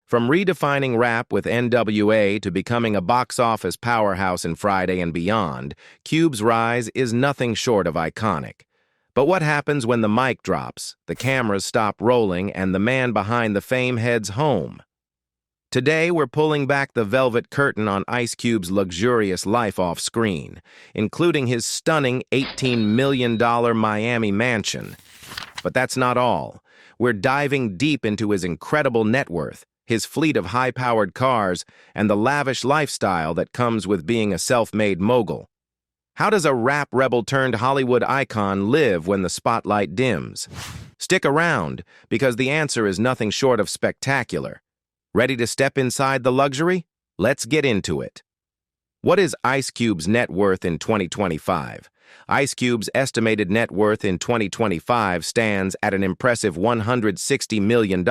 From redefining rap with NWA to becoming a box office powerhouse in Friday and beyond, Cube's rise is nothing short of iconic. But what happens when the mic drops, the cameras stop rolling, and the man behind the fame heads home? Today, we're pulling back the velvet curtain on Ice Cube's luxurious life off-screen, including his stunning $18 million Miami mansion. But that's not all. We're diving deep into his incredible net worth, his fleet of high-powered cars, and the lavish lifestyle that comes with being a self-made mogul. How does a rap rebel-turned-Hollywood icon live when the spotlight dims? Stick around, because the answer is nothing short of spectacular. Ready to step inside the luxury? Let's get into it. What is Ice Cube's net worth in 2025? Ice Cube's estimated net worth in 2025 stands at an impressive $160 million,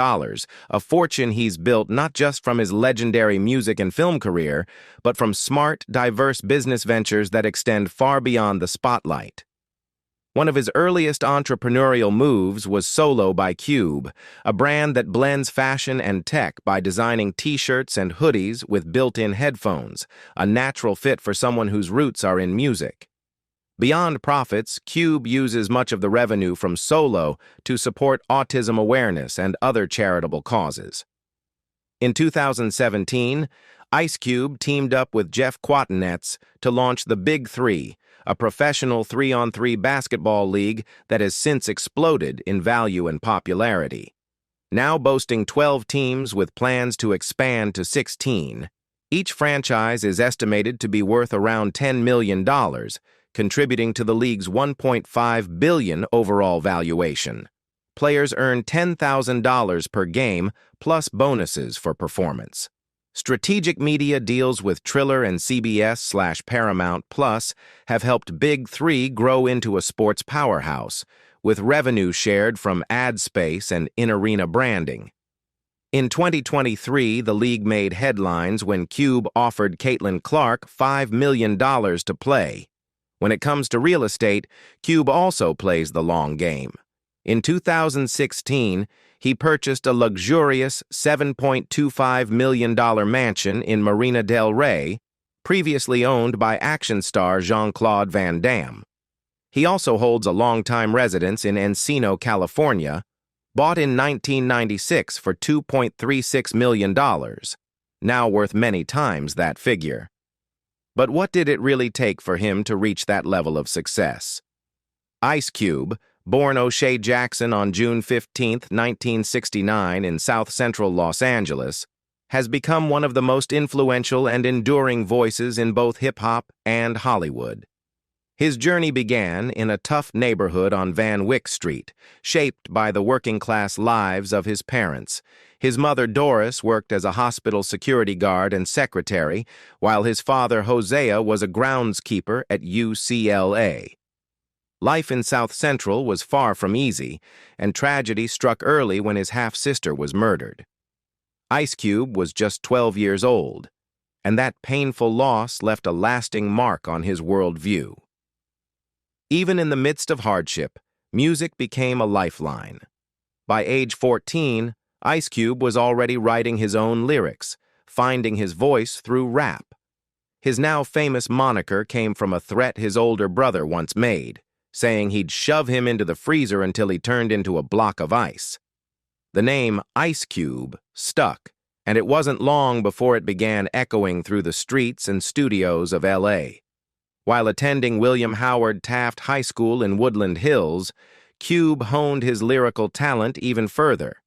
a fortune he's built not just from his legendary music and film career, but from smart, diverse business ventures that extend far beyond the spotlight. One of his earliest entrepreneurial moves was Solo by Cube, a brand that blends fashion and tech by designing t-shirts and hoodies with built-in headphones, a natural fit for someone whose roots are in music. Beyond profits, Cube uses much of the revenue from Solo to support autism awareness and other charitable causes. In 2017, Ice Cube teamed up with Jeff Quatinetz to launch the Big Three, a professional 3-on-3 basketball league that has since exploded in value and popularity. Now boasting 12 teams with plans to expand to 16, each franchise is estimated to be worth around $10 million, contributing to the league's $1.5 billion overall valuation. Players earn $10,000 per game, plus bonuses for performance. Strategic media deals with Triller and CBS/Paramount Plus have helped Big Three grow into a sports powerhouse, with revenue shared from ad space and in-arena branding. In 2023, the league made headlines when Cube offered Caitlin Clark $5 million to play. When it comes to real estate, Cube also plays the long game. In 2016, he purchased a luxurious $7.25 million mansion in Marina del Rey, previously owned by action star Jean-Claude Van Damme. He also holds a longtime residence in Encino, California, bought in 1996 for $2.36 million, now worth many times that figure. But what did it really take for him to reach that level of success? Ice Cube, born O'Shea Jackson on June 15, 1969 in south-central Los Angeles, has become one of the most influential and enduring voices in both hip-hop and Hollywood. His journey began in a tough neighborhood on Van Wyck Street, shaped by the working-class lives of his parents. His mother, Doris, worked as a hospital security guard and secretary, while his father, Hosea, was a groundskeeper at UCLA. Life in South Central was far from easy, and tragedy struck early when his half-sister was murdered. Ice Cube was just 12 years old, and that painful loss left a lasting mark on his worldview. Even in the midst of hardship, music became a lifeline. By age 14, Ice Cube was already writing his own lyrics, finding his voice through rap. His now famous moniker came from a threat his older brother once made, saying he'd shove him into the freezer until he turned into a block of ice. The name Ice Cube stuck, and it wasn't long before it began echoing through the streets and studios of L.A. While attending William Howard Taft High School in Woodland Hills, Cube honed his lyrical talent even further.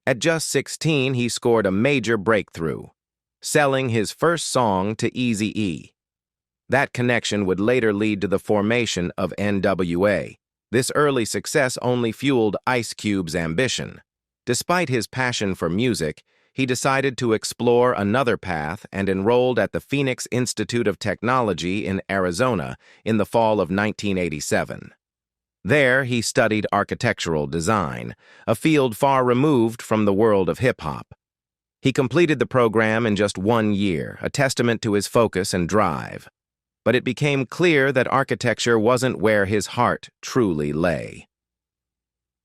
At just 16, he scored a major breakthrough, selling his first song to Eazy-E. That connection would later lead to the formation of NWA. This early success only fueled Ice Cube's ambition. Despite his passion for music, he decided to explore another path and enrolled at the Phoenix Institute of Technology in Arizona in the fall of 1987. There, he studied architectural design, a field far removed from the world of hip-hop. He completed the program in just 1 year, a testament to his focus and drive. But it became clear that architecture wasn't where his heart truly lay.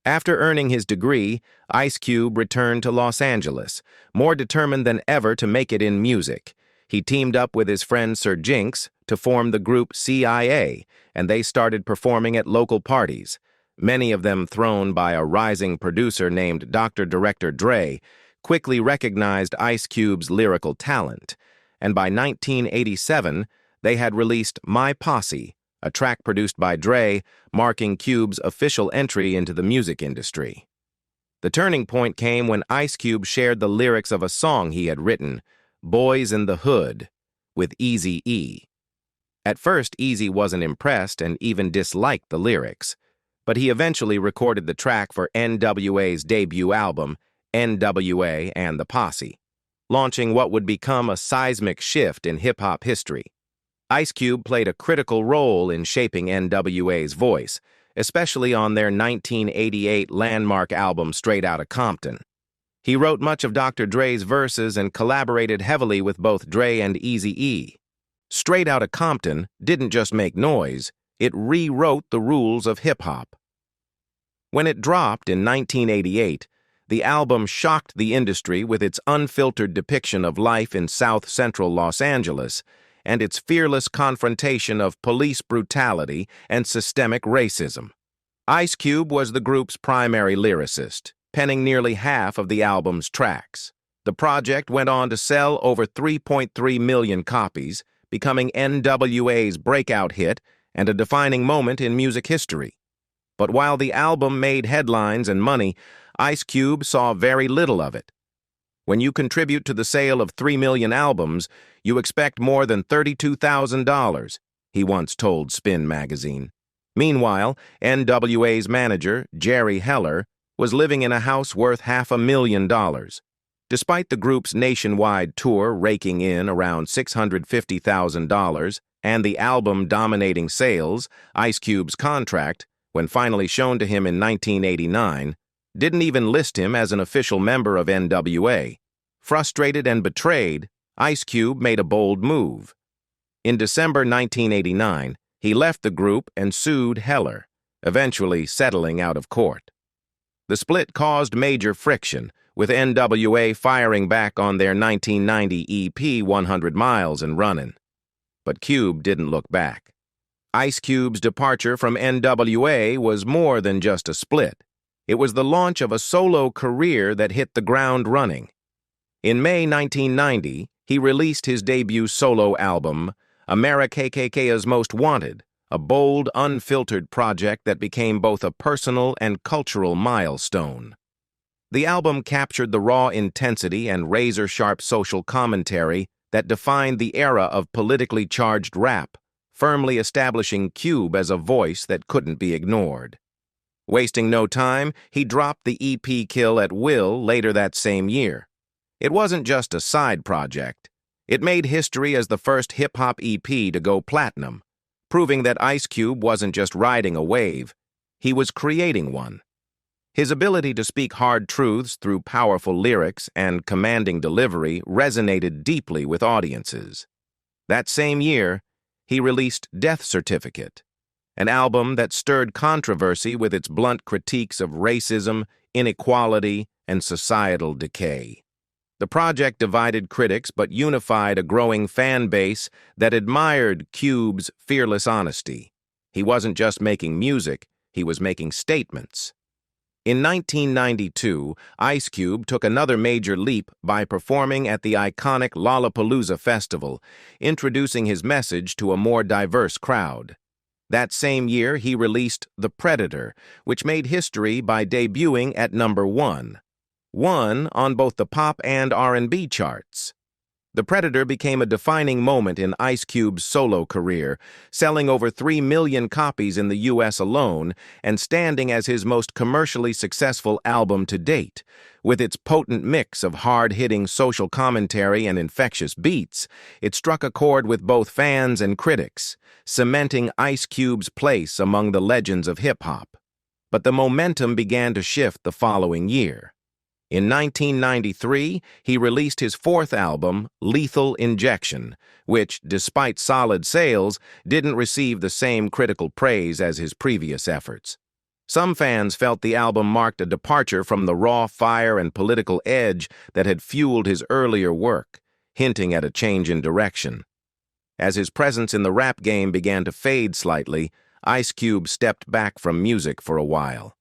After earning his degree, Ice Cube returned to Los Angeles, more determined than ever to make it in music. He teamed up with his friend Sir Jinx to form the group CIA, and they started performing at local parties. Many of them thrown by a rising producer named Dr. Director Dre, quickly recognized Ice Cube's lyrical talent, and by 1987, they had released My Posse, a track produced by Dre, marking Cube's official entry into the music industry. The turning point came when Ice Cube shared the lyrics of a song he had written, Boys in the Hood, with Eazy-E. At first, Eazy wasn't impressed and even disliked the lyrics, but he eventually recorded the track for NWA's debut album, NWA and the Posse, launching what would become a seismic shift in hip-hop history. Ice Cube played a critical role in shaping NWA's voice, especially on their 1988 landmark album Straight Outta Compton. He wrote much of Dr. Dre's verses and collaborated heavily with both Dre and Eazy-E. Straight Outta Compton didn't just make noise, it rewrote the rules of hip-hop. When it dropped in 1988, the album shocked the industry with its unfiltered depiction of life in South Central Los Angeles and its fearless confrontation of police brutality and systemic racism. Ice Cube was the group's primary lyricist, penning nearly half of the album's tracks. The project went on to sell over 3.3 million copies, becoming NWA's breakout hit and a defining moment in music history. But while the album made headlines and money, Ice Cube saw very little of it. When you contribute to the sale of 3 million albums, you expect more than $32,000, he once told Spin magazine. Meanwhile, NWA's manager, Jerry Heller, was living in a house worth $500,000. Despite the group's nationwide tour raking in around $650,000 and the album dominating sales, Ice Cube's contract, when finally shown to him in 1989, didn't even list him as an official member of NWA. Frustrated and betrayed, Ice Cube made a bold move. In December 1989, he left the group and sued Heller, eventually settling out of court. The split caused major friction, with NWA firing back on their 1990 EP 100 Miles and Runnin'. But Cube didn't look back. Ice Cube's departure from NWA was more than just a split. It was the launch of a solo career that hit the ground running. In May 1990, he released his debut solo album, America's Most Wanted, a bold, unfiltered project that became both a personal and cultural milestone. The album captured the raw intensity and razor-sharp social commentary that defined the era of politically charged rap, firmly establishing Cube as a voice that couldn't be ignored. Wasting no time, he dropped the EP Kill at Will later that same year. It wasn't just a side project. It made history as the first hip-hop EP to go platinum, proving that Ice Cube wasn't just riding a wave, he was creating one. His ability to speak hard truths through powerful lyrics and commanding delivery resonated deeply with audiences. That same year, he released Death Certificate, an album that stirred controversy with its blunt critiques of racism, inequality, and societal decay. The project divided critics but unified a growing fan base that admired Cube's fearless honesty. He wasn't just making music, he was making statements. In 1992, Ice Cube took another major leap by performing at the iconic Lollapalooza Festival, introducing his message to a more diverse crowd. That same year, he released The Predator, which made history by debuting at number 1 on both the pop and R&B charts. The Predator became a defining moment in Ice Cube's solo career, selling over 3 million copies in the U.S. alone and standing as his most commercially successful album to date. With its potent mix of hard-hitting social commentary and infectious beats, it struck a chord with both fans and critics, cementing Ice Cube's place among the legends of hip-hop. But the momentum began to shift the following year. In 1993, he released his fourth album, Lethal Injection, which, despite solid sales, didn't receive the same critical praise as his previous efforts. Some fans felt the album marked a departure from the raw fire and political edge that had fueled his earlier work, hinting at a change in direction. As his presence in the rap game began to fade slightly, Ice Cube stepped back from music for a while.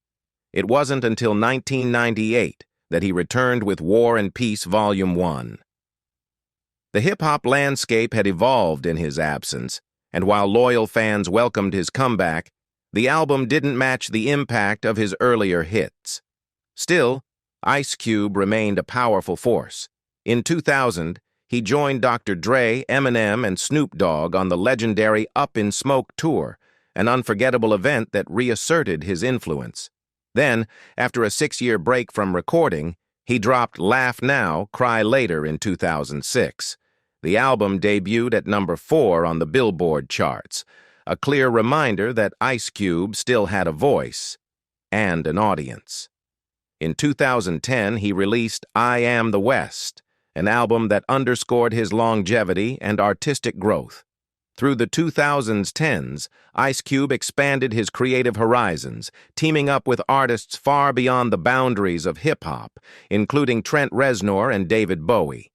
It wasn't until 1998 that he returned with War and Peace Volume 1. The hip-hop landscape had evolved in his absence, and while loyal fans welcomed his comeback, the album didn't match the impact of his earlier hits. Still, Ice Cube remained a powerful force. In 2000, he joined Dr. Dre, Eminem, and Snoop Dogg on the legendary Up in Smoke tour, an unforgettable event that reasserted his influence. Then, after a 6-year break from recording, he dropped Laugh Now, Cry Later in 2006. The album debuted at number 4 on the Billboard charts, a clear reminder that Ice Cube still had a voice and an audience. In 2010, he released I Am the West, an album that underscored his longevity and artistic growth. Through the 2010s, Ice Cube expanded his creative horizons, teaming up with artists far beyond the boundaries of hip-hop, including Trent Reznor and David Bowie.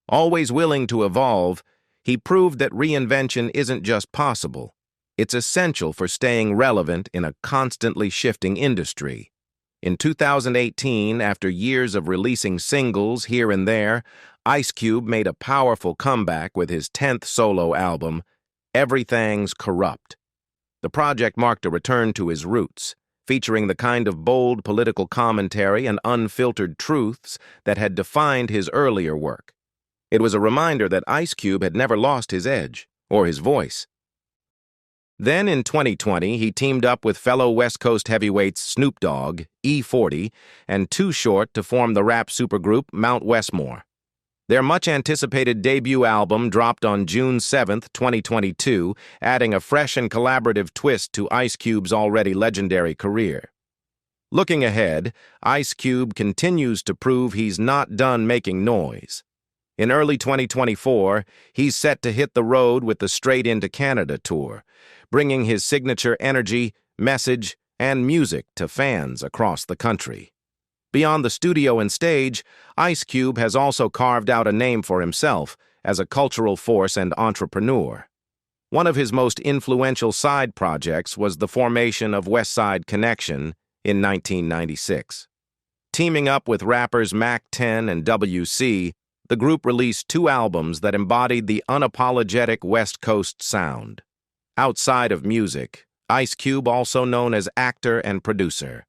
Always willing to evolve, he proved that reinvention isn't just possible. It's essential for staying relevant in a constantly shifting industry. In 2018, after years of releasing singles here and there, Ice Cube made a powerful comeback with his 10th solo album, Everything's Corrupt. The project marked a return to his roots, featuring the kind of bold political commentary and unfiltered truths that had defined his earlier work. It was a reminder that Ice Cube had never lost his edge or his voice. Then in 2020, he teamed up with fellow West Coast heavyweights Snoop Dogg, E40, and Too Short to form the rap supergroup Mount Westmore. Their much-anticipated debut album dropped on June 7, 2022, adding a fresh and collaborative twist to Ice Cube's already legendary career. Looking ahead, Ice Cube continues to prove he's not done making noise. In early 2024, he's set to hit the road with the Straight Into Canada tour, bringing his signature energy, message, and music to fans across the country. Beyond the studio and stage, Ice Cube has also carved out a name for himself as a cultural force and entrepreneur. One of his most influential side projects was the formation of West Side Connection in 1996. Teaming up with rappers Mac 10 and WC, the group released 2 albums that embodied the unapologetic West Coast sound. Outside of music, Ice Cube, also known as actor and producer.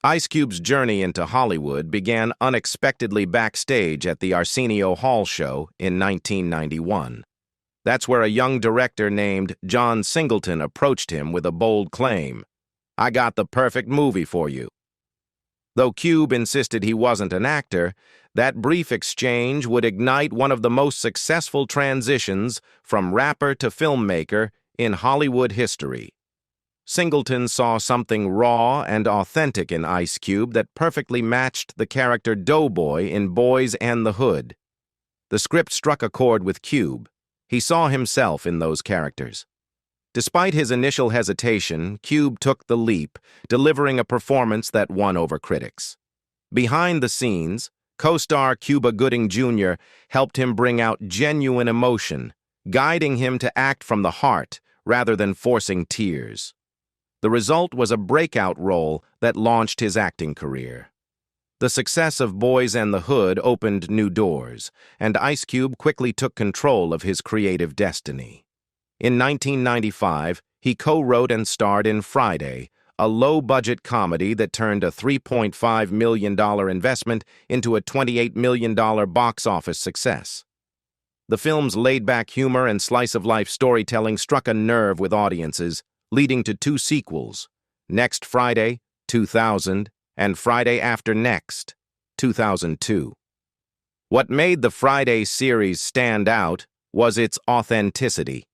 Ice Cube's journey into Hollywood began unexpectedly backstage at the Arsenio Hall show in 1991. That's where a young director named John Singleton approached him with a bold claim: "I got the perfect movie for you." Though Cube insisted he wasn't an actor, that brief exchange would ignite one of the most successful transitions from rapper to filmmaker in Hollywood history. Singleton saw something raw and authentic in Ice Cube that perfectly matched the character Doughboy in Boys and the Hood. The script struck a chord with Cube. He saw himself in those characters. Despite his initial hesitation, Cube took the leap, delivering a performance that won over critics. Behind the scenes, co-star Cuba Gooding Jr. helped him bring out genuine emotion, guiding him to act from the heart rather than forcing tears. The result was a breakout role that launched his acting career. The success of Boys and the Hood opened new doors, and Ice Cube quickly took control of his creative destiny. In 1995, he co-wrote and starred in Friday, a low-budget comedy that turned a $3.5 million investment into a $28 million box office success. The film's laid-back humor and slice-of-life storytelling struck a nerve with audiences, leading to 2 sequels, Next Friday, 2000, and Friday After Next, 2002. What made the Friday series stand out was its authenticity.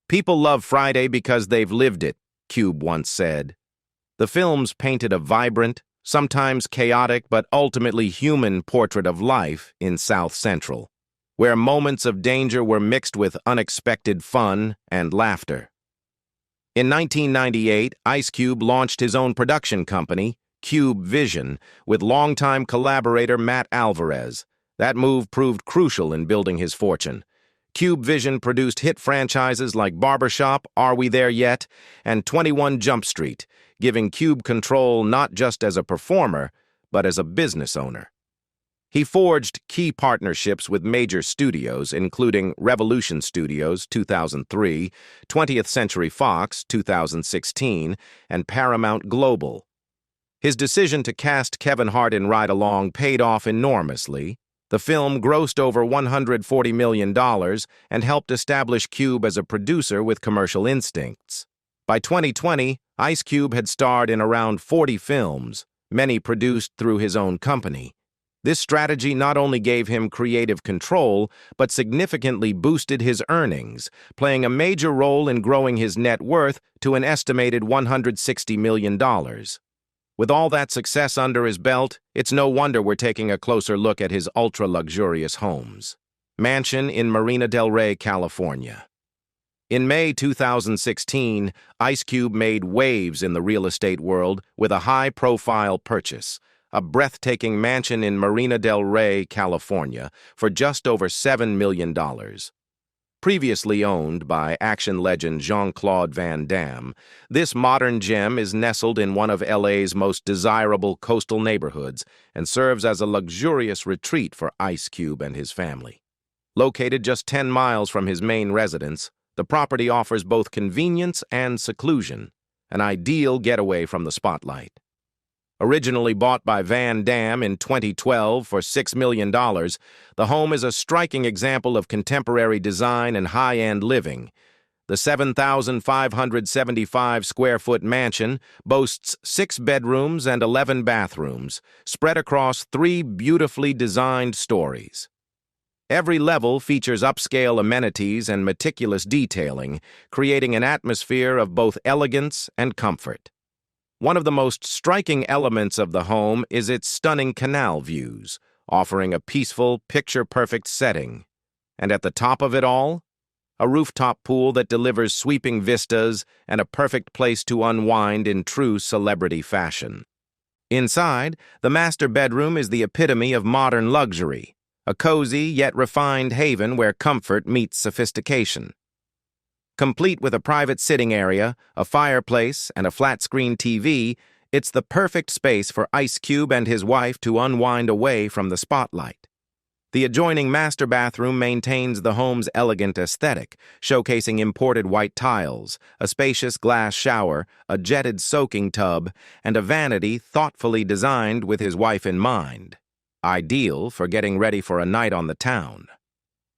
"People love Friday because they've lived it," Cube once said. The films painted a vibrant, sometimes chaotic but ultimately human portrait of life in South Central, where moments of danger were mixed with unexpected fun and laughter. In 1998, Ice Cube launched his own production company, Cube Vision, with longtime collaborator Matt Alvarez. That move proved crucial in building his fortune. Cube Vision produced hit franchises like Barbershop, Are We There Yet?, and 21 Jump Street, giving Cube control not just as a performer, but as a business owner. He forged key partnerships with major studios, including Revolution Studios, 2003, 20th Century Fox, 2016, and Paramount Global. His decision to cast Kevin Hart in Ride Along paid off enormously. The film grossed over $140 million and helped establish Cube as a producer with commercial instincts. By 2020, Ice Cube had starred in around 40 films, many produced through his own company. This strategy not only gave him creative control, but significantly boosted his earnings, playing a major role in growing his net worth to an estimated $160 million. With all that success under his belt, it's no wonder we're taking a closer look at his ultra-luxurious homes. Mansion in Marina del Rey, California. In May 2016, Ice Cube made waves in the real estate world with a high-profile purchase, a breathtaking mansion in Marina del Rey, California, for just over $7 million. Previously owned by action legend Jean-Claude Van Damme, this modern gem is nestled in one of LA's most desirable coastal neighborhoods and serves as a luxurious retreat for Ice Cube and his family. Located just 10 miles from his main residence, the property offers both convenience and seclusion, an ideal getaway from the spotlight. Originally bought by Van Damme in 2012 for $6 million, the home is a striking example of contemporary design and high-end living. The 7,575-square-foot mansion boasts 6 bedrooms and 11 bathrooms, spread across 3 beautifully designed stories. Every level features upscale amenities and meticulous detailing, creating an atmosphere of both elegance and comfort. One of the most striking elements of the home is its stunning canal views, offering a peaceful, picture-perfect setting. And at the top of it all, a rooftop pool that delivers sweeping vistas and a perfect place to unwind in true celebrity fashion. Inside, the master bedroom is the epitome of modern luxury, a cozy yet refined haven where comfort meets sophistication. Complete with a private sitting area, a fireplace, and a flat-screen TV, it's the perfect space for Ice Cube and his wife to unwind away from the spotlight. The adjoining master bathroom maintains the home's elegant aesthetic, showcasing imported white tiles, a spacious glass shower, a jetted soaking tub, and a vanity thoughtfully designed with his wife in mind. Ideal for getting ready for a night on the town.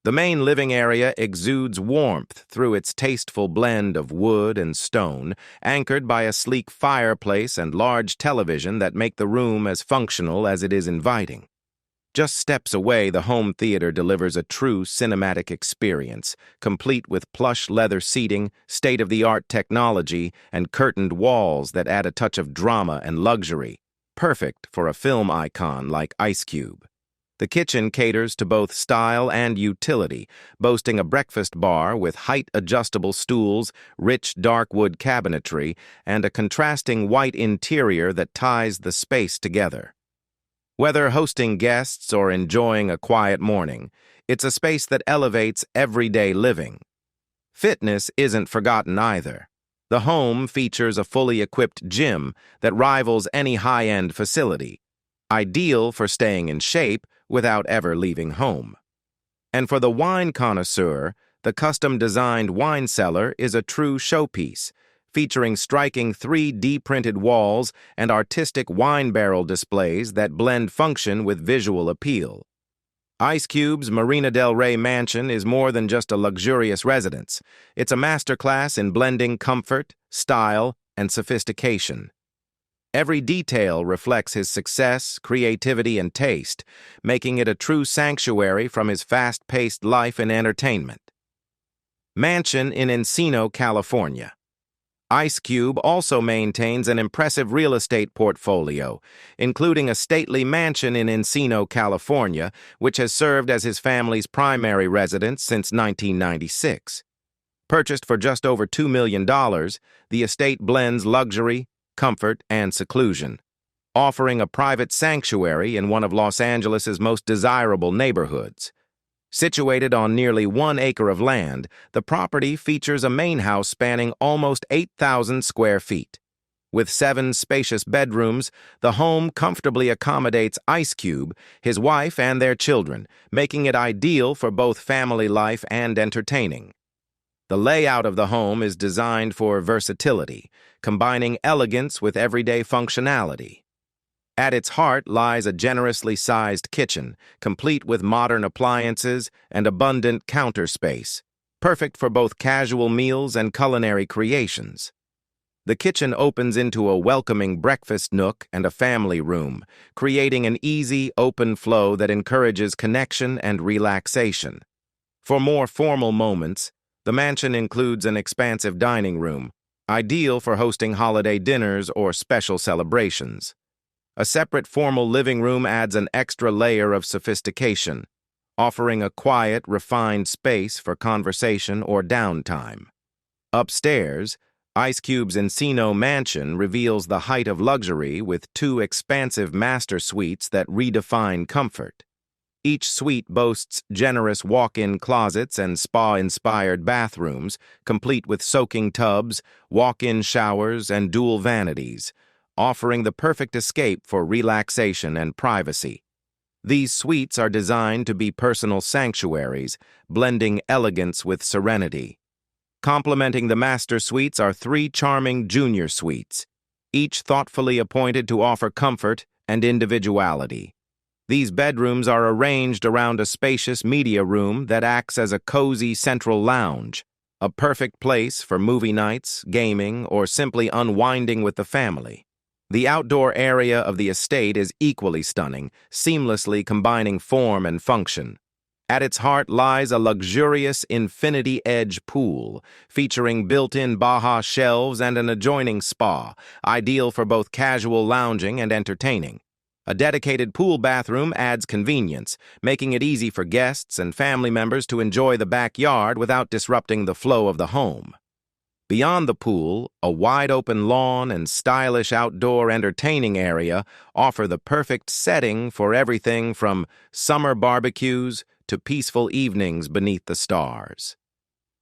The main living area exudes warmth through its tasteful blend of wood and stone, anchored by a sleek fireplace and large television that make the room as functional as it is inviting. Just steps away, the home theater delivers a true cinematic experience, complete with plush leather seating, state-of-the-art technology, and curtained walls that add a touch of drama and luxury, perfect for a film icon like Ice Cube. The kitchen caters to both style and utility, boasting a breakfast bar with height-adjustable stools, rich dark wood cabinetry, and a contrasting white interior that ties the space together. Whether hosting guests or enjoying a quiet morning, it's a space that elevates everyday living. Fitness isn't forgotten either. The home features a fully equipped gym that rivals any high-end facility, ideal for staying in shape without ever leaving home. And for the wine connoisseur, the custom-designed wine cellar is a true showpiece, featuring striking 3D printed walls and artistic wine barrel displays that blend function with visual appeal. Ice Cube's Marina del Rey mansion is more than just a luxurious residence. It's a masterclass in blending comfort, style, and sophistication. Every detail reflects his success, creativity, and taste, making it a true sanctuary from his fast-paced life and entertainment. Mansion in Encino, California. Ice Cube also maintains an impressive real estate portfolio, including a stately mansion in Encino, California, which has served as his family's primary residence since 1996. Purchased for just over $2 million, the estate blends luxury, comfort, and seclusion, offering a private sanctuary in one of Los Angeles's most desirable neighborhoods. Situated on nearly 1 acre of land, the property features a main house spanning almost 8,000 square feet. With 7 spacious bedrooms, the home comfortably accommodates Ice Cube, his wife, and their children, making it ideal for both family life and entertaining. The layout of the home is designed for versatility, combining elegance with everyday functionality. At its heart lies a generously sized kitchen, complete with modern appliances and abundant counter space, perfect for both casual meals and culinary creations. The kitchen opens into a welcoming breakfast nook and a family room, creating an easy, open flow that encourages connection and relaxation. For more formal moments, the mansion includes an expansive dining room, ideal for hosting holiday dinners or special celebrations. A separate formal living room adds an extra layer of sophistication, offering a quiet, refined space for conversation or downtime. Upstairs, Ice Cube's Encino mansion reveals the height of luxury with 2 expansive master suites that redefine comfort. Each suite boasts generous walk-in closets and spa-inspired bathrooms, complete with soaking tubs, walk-in showers, and dual vanities, offering the perfect escape for relaxation and privacy. These suites are designed to be personal sanctuaries, blending elegance with serenity. Complementing the master suites are 3 charming junior suites, each thoughtfully appointed to offer comfort and individuality. These bedrooms are arranged around a spacious media room that acts as a cozy central lounge, a perfect place for movie nights, gaming, or simply unwinding with the family. The outdoor area of the estate is equally stunning, seamlessly combining form and function. At its heart lies a luxurious infinity edge pool, featuring built-in Baja shelves and an adjoining spa, ideal for both casual lounging and entertaining. A dedicated pool bathroom adds convenience, making it easy for guests and family members to enjoy the backyard without disrupting the flow of the home. Beyond the pool, a wide-open lawn and stylish outdoor entertaining area offer the perfect setting for everything from summer barbecues to peaceful evenings beneath the stars.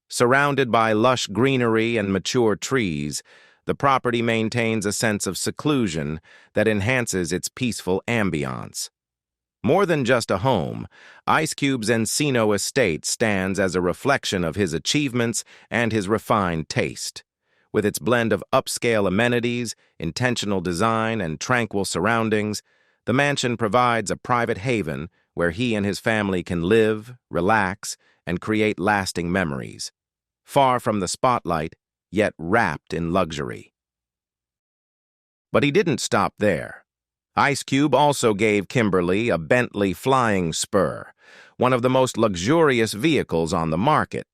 Surrounded by lush greenery and mature trees, the property maintains a sense of seclusion that enhances its peaceful ambiance. More than just a home, Ice Cube's Encino estate stands as a reflection of his achievements and his refined taste. With its blend of upscale amenities, intentional design, and tranquil surroundings, the mansion provides a private haven where he and his family can live, relax, and create lasting memories. Far from the spotlight, yet wrapped in luxury. But he didn't stop there. Ice Cube also gave Kimberly a Bentley Flying Spur, one of the most luxurious vehicles on the market.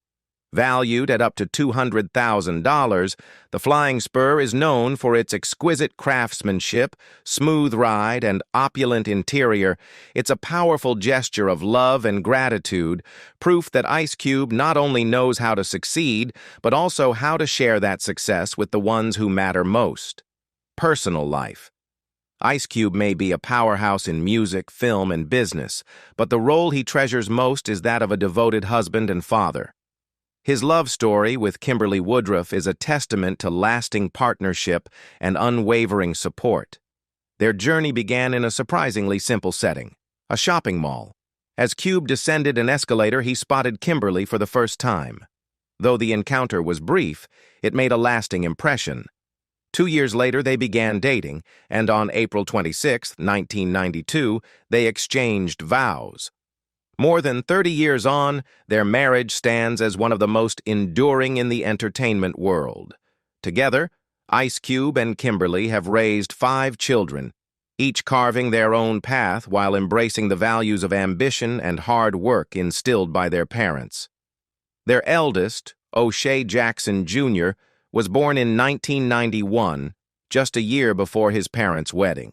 Valued at up to $200,000, the Flying Spur is known for its exquisite craftsmanship, smooth ride, and opulent interior. It's a powerful gesture of love and gratitude, proof that Ice Cube not only knows how to succeed, but also how to share that success with the ones who matter most. Personal life. Ice Cube may be a powerhouse in music, film, and business, but the role he treasures most is that of a devoted husband and father. His love story with Kimberly Woodruff is a testament to lasting partnership and unwavering support. Their journey began in a surprisingly simple setting, a shopping mall. As Cube descended an escalator, he spotted Kimberly for the first time. Though the encounter was brief, it made a lasting impression. 2 years later, they began dating, and on April 26, 1992, they exchanged vows. More than 30 years on, their marriage stands as one of the most enduring in the entertainment world. Together, Ice Cube and Kimberly have raised 5 children, each carving their own path while embracing the values of ambition and hard work instilled by their parents. Their eldest, O'Shea Jackson Jr., was born in 1991, just a year before his parents' wedding.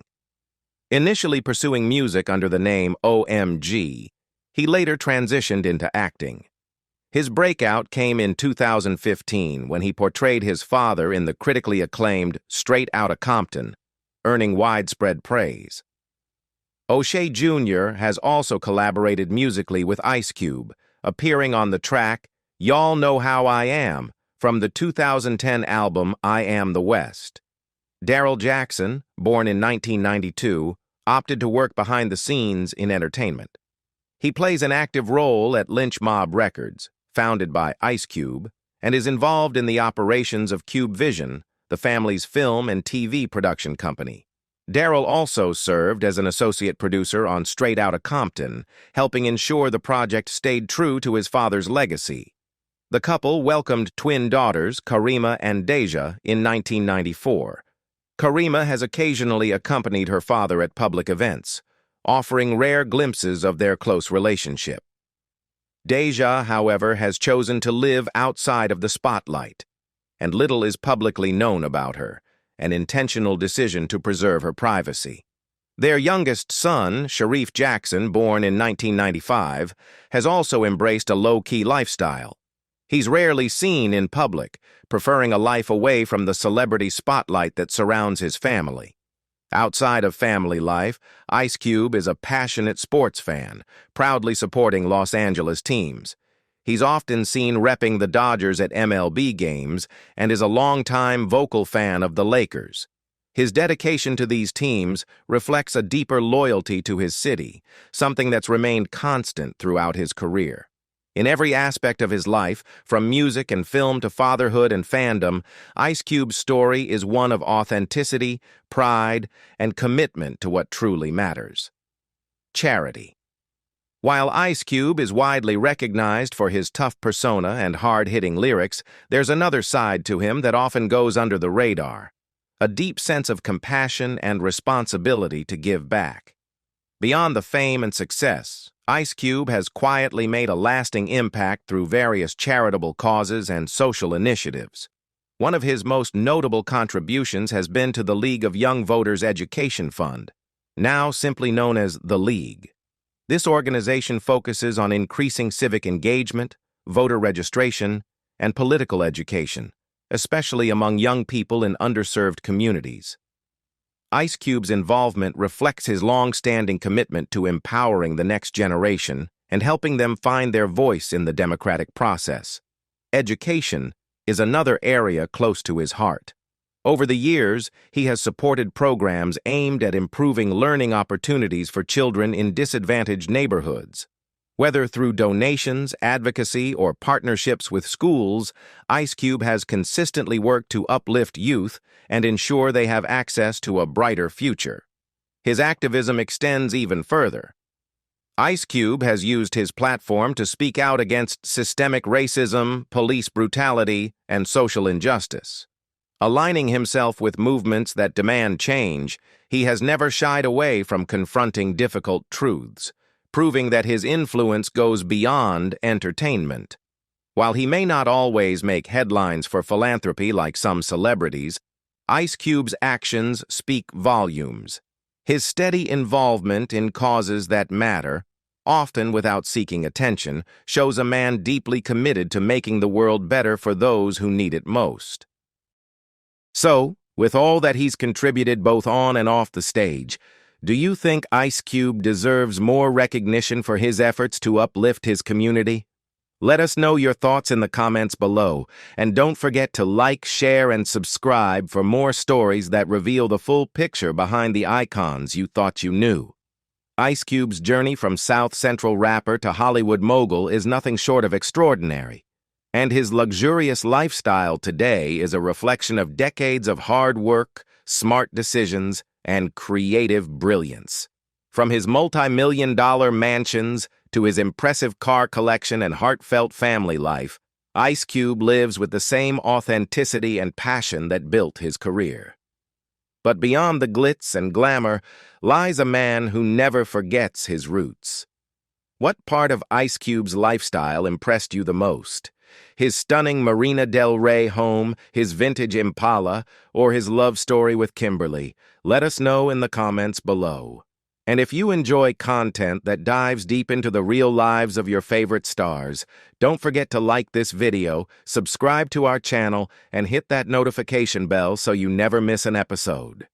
Initially pursuing music under the name OMG, he later transitioned into acting. His breakout came in 2015 when he portrayed his father in the critically acclaimed Straight Outta Compton, earning widespread praise. O'Shea Jr. has also collaborated musically with Ice Cube, appearing on the track Y'all Know How I Am from the 2010 album I Am the West. Daryl Jackson, born in 1992, opted to work behind the scenes in entertainment. He plays an active role at Lynch Mob Records, founded by Ice Cube, and is involved in the operations of Cube Vision, the family's film and TV production company. Daryl also served as an associate producer on Straight Outta Compton, helping ensure the project stayed true to his father's legacy. The couple welcomed twin daughters, Karima and Deja, in 1994. Karima has occasionally accompanied her father at public events, offering rare glimpses of their close relationship. Deja, however, has chosen to live outside of the spotlight, and little is publicly known about her, an intentional decision to preserve her privacy. Their youngest son, Sharif Jackson, born in 1995, has also embraced a low-key lifestyle. He's rarely seen in public, preferring a life away from the celebrity spotlight that surrounds his family. Outside of family life, Ice Cube is a passionate sports fan, proudly supporting Los Angeles teams. He's often seen repping the Dodgers at MLB games and is a longtime vocal fan of the Lakers. His dedication to these teams reflects a deeper loyalty to his city, something that's remained constant throughout his career. In every aspect of his life, from music and film to fatherhood and fandom, Ice Cube's story is one of authenticity, pride, and commitment to what truly matters. Charity. While Ice Cube is widely recognized for his tough persona and hard-hitting lyrics, there's another side to him that often goes under the radar: a deep sense of compassion and responsibility to give back. Beyond the fame and success, Ice Cube has quietly made a lasting impact through various charitable causes and social initiatives. One of his most notable contributions has been to the League of Young Voters Education Fund, now simply known as the League. This organization focuses on increasing civic engagement, voter registration, and political education, especially among young people in underserved communities. Ice Cube's involvement reflects his long-standing commitment to empowering the next generation and helping them find their voice in the democratic process. Education is another area close to his heart. Over the years, he has supported programs aimed at improving learning opportunities for children in disadvantaged neighborhoods. Whether through donations, advocacy, or partnerships with schools, Ice Cube has consistently worked to uplift youth and ensure they have access to a brighter future. His activism extends even further. Ice Cube has used his platform to speak out against systemic racism, police brutality, and social injustice. Aligning himself with movements that demand change, he has never shied away from confronting difficult truths, proving that his influence goes beyond entertainment. While he may not always make headlines for philanthropy like some celebrities, Ice Cube's actions speak volumes. His steady involvement in causes that matter, often without seeking attention, shows a man deeply committed to making the world better for those who need it most. So, with all that he's contributed both on and off the stage, do you think Ice Cube deserves more recognition for his efforts to uplift his community? Let us know your thoughts in the comments below, and don't forget to like, share, and subscribe for more stories that reveal the full picture behind the icons you thought you knew. Ice Cube's journey from South Central rapper to Hollywood mogul is nothing short of extraordinary, and his luxurious lifestyle today is a reflection of decades of hard work, smart decisions, and creative brilliance. From his multi-million-dollar mansions to his impressive car collection and heartfelt family life, Ice Cube lives with the same authenticity and passion that built his career. But beyond the glitz and glamour lies a man who never forgets his roots. What part of Ice Cube's lifestyle impressed you the most? His stunning Marina del Rey home, his vintage Impala, or his love story with Kimberly? Let us know in the comments below. And if you enjoy content that dives deep into the real lives of your favorite stars, don't forget to like this video, subscribe to our channel, and hit that notification bell so you never miss an episode.